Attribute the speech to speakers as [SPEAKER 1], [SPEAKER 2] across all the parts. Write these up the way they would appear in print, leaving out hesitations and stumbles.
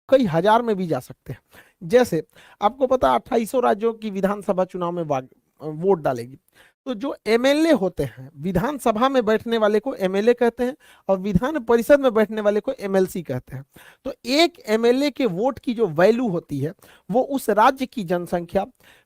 [SPEAKER 1] कई हजार में भी जा सकते हैं। जैसे आपको पता 2800 राज्यों की विधानसभा चुनाव में वोट डालेगी। तो जो एमएलए होते हैं, विधानसभा में बैठने वाले को एमएलए कहते हैं और विधान परिषद में बैठने वाले को एमएलसी कहते हैं। तो एक एमएलए के वोट की जो वैल्यू होती है वो उस राज्य की जनसंख्या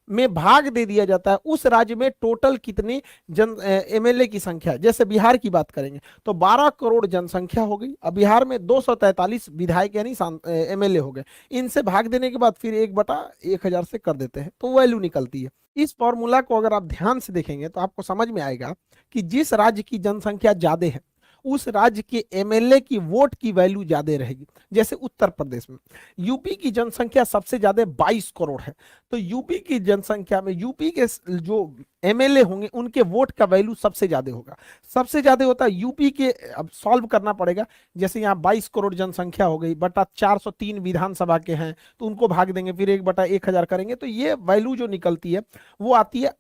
[SPEAKER 1] में भाग दे दिया जाता है उस राज्य में टोटल कितने जन एमएलए की संख्या। जैसे बिहार की बात करेंगे तो 12 करोड़ जनसंख्या हो गई। अब बिहार में 243 विधायक यानी एमएलए हो गए। इनसे भाग देने के बाद फिर 1/1000 से कर देते हैं तो वैल्यू निकलती है। इस फॉर्मूला को अगर आप ध्यान से देखेंगे तो आपको समझ में आएगा कि जिस राज्य की जनसंख्या ज्यादा है उस राज्य के एमएलए की वोट की वैल्यू ज्यादा रहेगी। जैसे उत्तर प्रदेश में यूपी की जनसंख्या सबसे ज्यादा 22 करोड़ है। तो यूपी की जनसंख्या में यूपी के जो एमएलए होंगे उनके वोट का वैल्यू सबसे ज्यादा होगा। सबसे ज्यादा होता है यूपी के। अब सॉल्व करना पड़ेगा। जैसे यहाँ 22 करोड़ जनसंख्या हो गई बटा 403 विधानसभा के हैं तो उनको भाग देंगे फिर 1/1000 करेंगे तो ये वैल्यू जो निकलती है वो आती है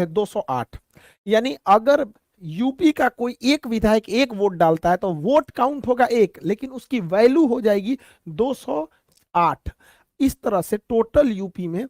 [SPEAKER 1] 208। यानी अगर यूपी का कोई एक विधायक एक वोट डालता है तो वोट काउंट होगा एक लेकिन उसकी वैल्यू हो जाएगी 208। इस तरह से टोटल यूपी में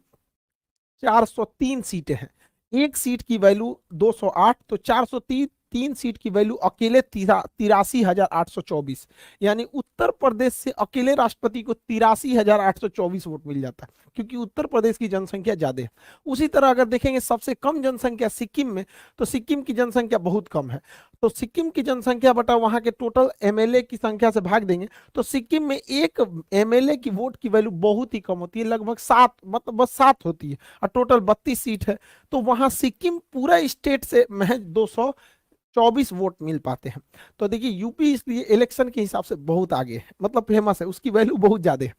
[SPEAKER 1] 403 सीटें हैं। एक सीट की वैल्यू 208 तो 403 सीट की वैल्यू अकेले 83,824। यानी उत्तर प्रदेश से अकेले राष्ट्रपति को 83,824 वोट मिल जाता है क्योंकि उत्तर प्रदेश की जनसंख्या ज्यादा है। उसी तरह अगर देखेंगे सबसे कम जनसंख्या सिक्किम में तो सिक्किम की जनसंख्या बहुत कम है। तो सिक्किम की जनसंख्या बटा वहां के टोटल एमएलए की संख्या से भाग देंगे तो सिक्किम में एक एमएलए की वोट की वैल्यू बहुत ही कम होती है, लगभग 7 मतलब बस 7 होती है और टोटल 32 सीट है। तो वहां सिक्किम पूरा स्टेट से महज 224 वोट मिल पाते हैं। तो देखिए यूपी इसलिए इलेक्शन के हिसाब से बहुत आगे है, मतलब फेमस है, उसकी वैल्यू बहुत ज्यादा है।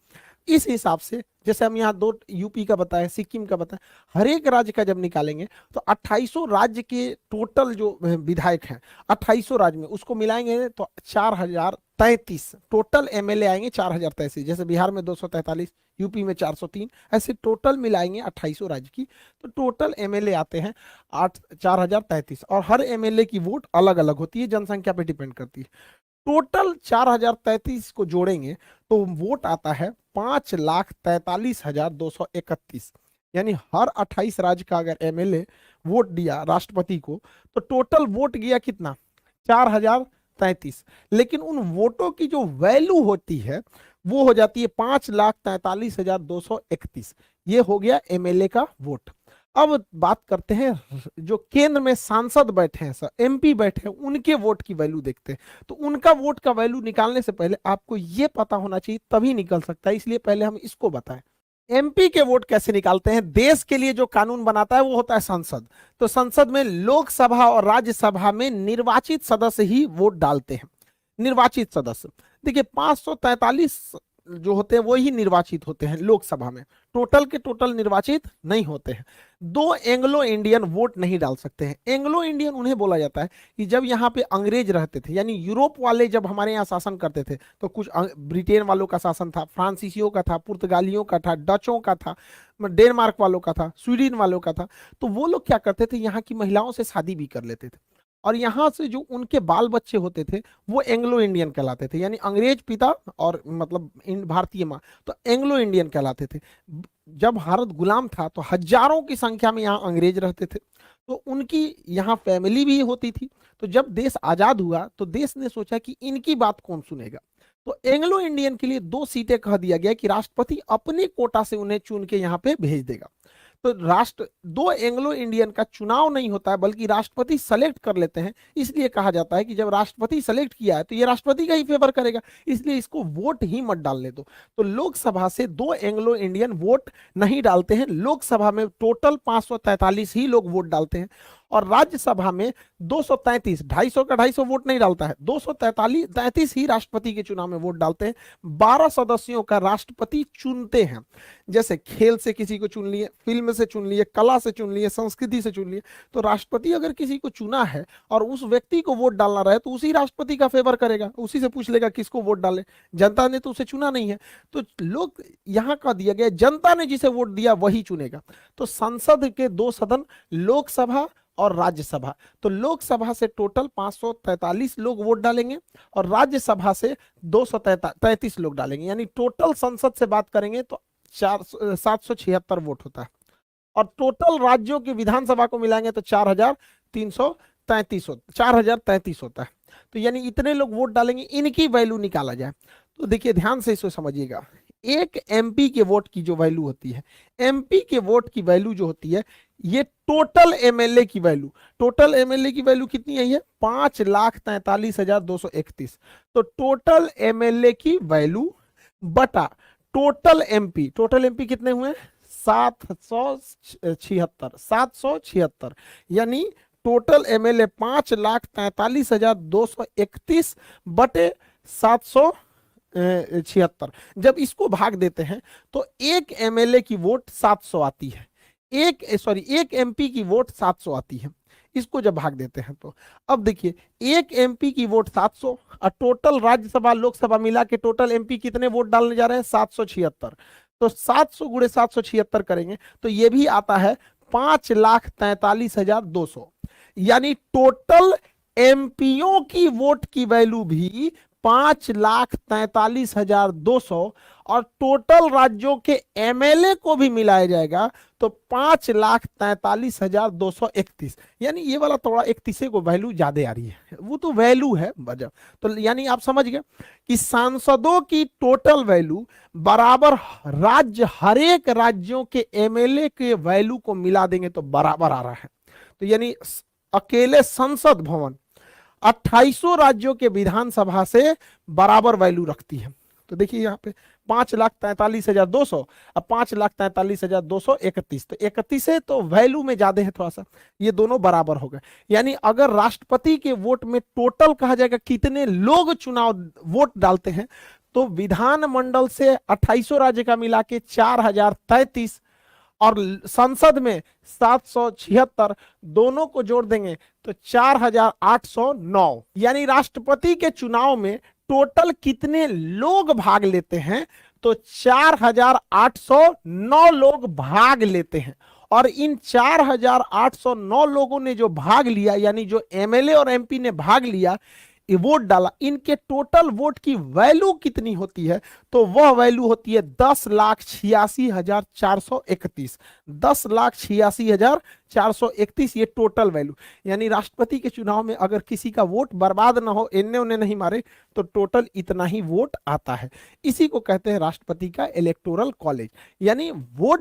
[SPEAKER 1] इस हिसाब से जैसे हम यहाँ 2 यूपी का बताया सिक्किम का बताया, हर एक राज्य का जब निकालेंगे तो 2800 राज्य के टोटल जो विधायक हैं 2800 राज्य में उसको मिलाएंगे तो 4033 टोटल एमएलए आएंगे। 4033 जैसे बिहार में 243, यूपी में 403, ऐसे टोटल मिलाएंगे 2800 राज्य की तो टोटल एमएलए आते हैं 4033 और हर एमएलए की वोट अलग अलग होती है, जनसंख्या पे डिपेंड करती है। टोटल 4033 को जोड़ेंगे तो वोट आता है 5,43,231। यानी हर 28 राज्य का अगर एमएलए वोट दिया राष्ट्रपति को तो टोटल वोट गया कितना 4033। लेकिन उन वोटों की जो वैल्यू होती है वो हो जाती है 5,43,231। ये हो गया एमएलए का वोट। अब बात करते हैं जो केंद्र में सांसद बैठे हैं सर, एमपी बैठे हैं, उनके वोट की वैल्यू देखते हैं। तो उनका वोट का वैल्यू निकालने से पहले आपको यह पता होना चाहिए तभी निकल सकता है, इसलिए पहले हम इसको बताएं। एमपी के वोट कैसे निकालते हैं। देश के लिए जो कानून बनाता है वो होता है संसद। तो संसद में लोकसभा और राज्यसभा में निर्वाचित सदस्य ही वोट डालते हैं। निर्वाचित सदस्य देखिए 543 जो होते हैं वो ही निर्वाचित होते हैं लोकसभा में, टोटल के टोटल निर्वाचित नहीं होते हैं। 2 एंग्लो इंडियन वोट नहीं डाल सकते हैं। एंग्लो इंडियन उन्हें बोला जाता है कि जब यहाँ पे अंग्रेज रहते थे, यानी यूरोप वाले जब हमारे यहाँ शासन करते थे तो कुछ ब्रिटेन वालों का शासन था, फ्रांसीसियों का था, पुर्तगालियों का था, डचों का था, डेनमार्क वालों का था, स्वीडन वालों का था। तो वो लोग क्या करते थे, यहाँ की महिलाओं से शादी भी कर लेते थे और यहाँ से जो उनके बाल बच्चे होते थे वो एंग्लो इंडियन कहलाते थे, यानी अंग्रेज पिता और मतलब भारतीय माँ, तो एंग्लो इंडियन कहलाते थे। जब भारत गुलाम था तो हजारों की संख्या में यहाँ अंग्रेज रहते थे तो उनकी यहाँ फैमिली भी होती थी। तो जब देश आजाद हुआ तो देश ने सोचा कि इनकी बात कौन सुनेगा। तो एंग्लो इंडियन के लिए 2 सीटें कह दिया गया कि राष्ट्रपति अपने कोटा से उन्हें चुन के यहाँ पे भेज देगा। तो 2 एंग्लो इंडियन का चुनाव नहीं होता है बल्कि राष्ट्रपति सेलेक्ट कर लेते हैं। इसलिए कहा जाता है कि जब राष्ट्रपति सेलेक्ट किया है तो ये राष्ट्रपति का ही फेवर करेगा, इसलिए इसको वोट ही मत डालने दो। तो लोकसभा से 2 एंग्लो इंडियन वोट नहीं डालते हैं। लोकसभा में टोटल 543 ही लोग वोट डालते हैं और राज्यसभा में 233, 250 का 250 वोट नहीं डालता है, 233 ही राष्ट्रपति के चुनाव में वोट डालते हैं। 12 सदस्यों का राष्ट्रपति चुनते हैं। जैसे खेल से किसी को चुन लिए, फिल्म से चुन लिए, कला से चुन लिए, संस्कृति से चुन लिए। तो राष्ट्रपति अगर किसी को चुना है और उस व्यक्ति को वोट डालना रहे तो उसी राष्ट्रपति का फेवर करेगा, उसी से पूछ लेगा किसको वोट डाले। जनता ने तो उसे चुना नहीं है, तो लोग यहाँ का दिया गया जनता ने जिसे वोट दिया वही चुनेगा। तो संसद के 2 सदन लोकसभा और राज्यसभा। तो लोकसभा से टोटल 543 लोग वोट डालेंगे और राज्यसभा से 233 लोग डालेंगे, यानी टोटल संसद से बात करेंगे तो 776 वोट होता है। और टोटल राज्यों की विधानसभा को मिलाएंगे तो 4033 होता है। तो यानी इतने लोग वोट डालेंगे, इनकी वैल्यू निकाला जाए तो देखिए ध्यान से इसको समझिएगा। एक एमपी के वोट की जो वैल्यू होती है, एमपी के वोट की वैल्यू जो होती है, ये टोटल एमएलए की वैल्यू, टोटल एमएलए की वैल्यू कितनी आई है? 5,43,231। तो टोटल एमएलए की वैल्यू बटा टोटल एमपी, टोटल एमपी कितने हुए? 776, यानी टोटल एमएलए 5,43,231 बटे 776। जब इसको भाग देते हैं तो एक एमएलए की वोट 700 आती है, एक एमपी की वोट 700 आती है। इसको जब भाग देते हैं तो अब देखिए, एक एमपी की वोट 700 और टोटल राज्यसभा लोकसभा मिला के टोटल एमपी कितने वोट डालने जा रहे हैं? 776। तो 700 गुणे 776 करेंगे तो ये भी आता है 5,43,200, यानी टोटल एमपीओ की वोट की वैल्यू भी 5,43,200 और टोटल राज्यों के एमएलए को भी मिलाया जाएगा तो 5,43,231। यानी ये वाला थोड़ा 31 को वैल्यू ज्यादा आ रही है, वो तो वैल्यू है वजह। तो यानी आप समझ गए कि सांसदों की टोटल वैल्यू बराबर राज्य, हर एक राज्यों के एमएलए के वैल्यू को मिला देंगे तो बराबर आ रहा है। तो यानी अकेले संसद भवन 28 राज्यों के विधानसभा से बराबर वैल्यू रखती है। तो देखिए यहाँ पे 5,43,200 अब 5,43,231, तो 31 है तो वैल्यू में ज्यादा है थोड़ा सा, ये दोनों बराबर हो गए। यानी अगर राष्ट्रपति के वोट में टोटल कहा जाएगा कितने लोग चुनाव वोट डालते हैं, तो विधानमंडल से 28 राज्य का मिला के 4,033 और संसद में 776, दोनों को जोड़ देंगे तो 4,809। यानी राष्ट्रपति के चुनाव में टोटल कितने लोग भाग लेते हैं? तो 4,809 लोग भाग लेते हैं। और इन 4,809 लोगों ने जो भाग लिया, यानी जो एमएलए और एमपी ने भाग लिया, वोट डाला, इनके टोटल वोट की वैल्यू कितनी होती है? तो वह वैल्यू होती है 10,86,431। 10,86,431 ये टोटल वैल्यू। यानी राष्ट्रपति के चुनाव में अगर किसी का वोट बर्बाद ना हो, इन्ने उन्ने नहीं मारे, तो टोटल इतना ही वोट आता है। इसी को कहते हैं राष्ट्रपति का इलेक्टोरल कॉलेज। यानी वोट